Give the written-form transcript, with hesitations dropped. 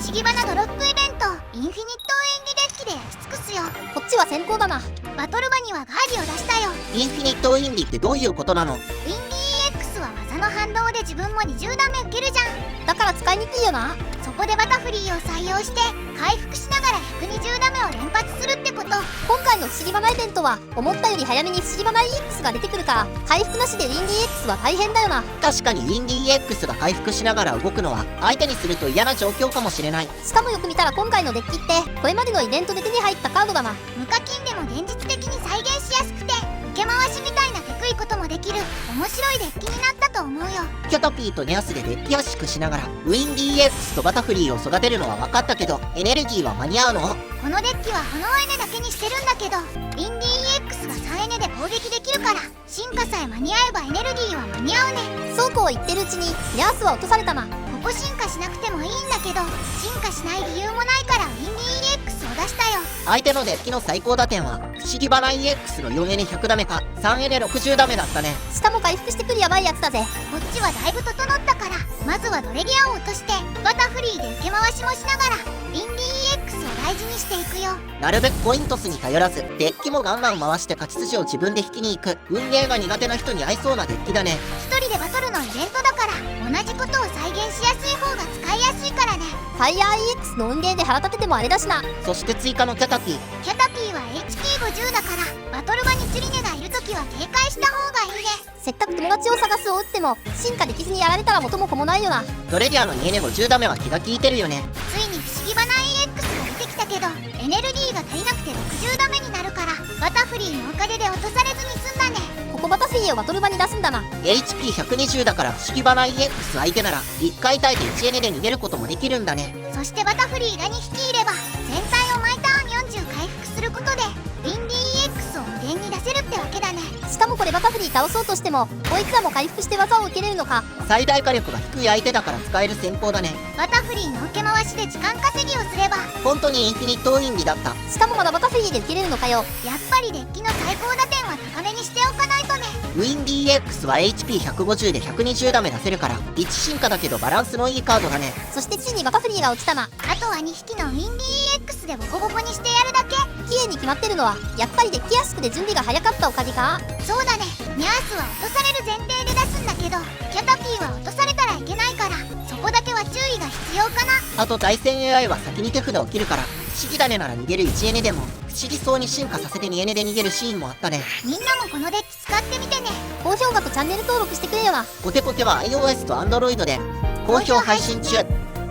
思議花ドロップイベントインフィニットウインディデッキで焼き尽くすよ。こっちは先行だな。バトル場にはガーディを出したよ。インフィニットウィンディってどういうことなの？ウィンディ EX は技の反動で自分も20ダメ受けるじゃん。だから使いにくいよな。そこでバタフリーを採用して回復しながら120ダメを連発するってこと。今回の不思議花イベントは思ったより早めに不思議花 EX が出てくるから回復なしでウィンディ EX は大変だよな。確かにウィンディ EX が回復しながら動くのは相手にすると嫌な状況かもしれない。しかもよく見たら今回のデッキってこれまでのイベントで手に入ったカードだな。無課金でも現実的に再現しやすくて受け回しみたいなテクいこともできる面白いデッキになったと思うよ。キャタピーとネアスでデッキ圧縮しながらウィンディ EX とバタフリーを育てるのは分かったけどエネルギーは間に合うの？このデッキは炎エネだけにしてるんだけどウィンディ EX が3エネで攻撃できるから進化さえ間に合えばエネルギーは間に合うね。そうこう言ってるうちにニャースは落とされたな。ここ進化しなくてもいいんだけど進化しない理由もないからウィンディ EX を出したよ。相手のデッキの最高打点は不思議花 EX の4エネ100ダメか3エネ60ダメだったね。しかも回復してくるやばいやつだぜ。こっちはだいぶ整ったからまずはドレギアを落としてバタフリーで受け回しもしながらウィンディ EX を大事にしていくよ。なるべくポイントスに頼らずデッキもガンガン回して勝ち筋を自分で引きに行く運ゲーが苦手な人に合いそうなデッキだね。一人でバトルのイベントだから同じことを再現しやすい方が使いやすいからね。ファイヤー EX の運ゲーで腹立ててもあれだしな。そして追加のキャタピー。キャタピーは HP50 だからバトル場に釣りネがいるときは警戒した方がいいね。せっかく友達を探すを打っても進化できずにやられたら元も子もないよな。ドレディアの2エネ50ダメは気が利いてるよね。ついに不思議花 EX が出てきたけどエネルギーが足りなくて60ダメになるからバタフリーのおかげで落とされずに済んだね。ここバタフリーをバトル場に出すんだな。 HP120 だから不思議花 EX 相手なら1回耐えて1エネで逃げることもできるんだね。そしてバタフリーが2匹いれば全体を毎ターン40回復することでウィンディ EX を無限に出せるってわけだね。しかもこれバタフリー倒そうとしてもこいつらも回復して技を受けれるのか。最大火力が低い相手だから使える戦法だね。バタフリーの受け回しで時間稼ぎをすれば本当にインフィニットウィンディだった。しかもまだバタフリーで受けれるのかよ。やっぱりデッキの最高打点は高めにしておかないとね。ウィンディ EX は HP150 で120ダメ出せるから1進化だけどバランスのいいカードだね。そしてついにバタフリーが落ちたな。あとは2匹のウィンディ EX でボコボコにしてやるだけ。綺麗に決まってるのはやっぱりデッキ安くで準備が早かったおかげか。そうだね。ニャースは落とされる前提で出すんだけどキャタピーは落とされたらいけないからそこだけは注意が必要かな。あと対戦 AI は先に手札を切るから不思議種なら逃げる1エネでも不思議そうに進化させて2エネで逃げるシーンもあったね。みんなもこのデッキ使ってみてね。高評価とチャンネル登録してくれよな。ポテポテは iOS と Android で好評配信中。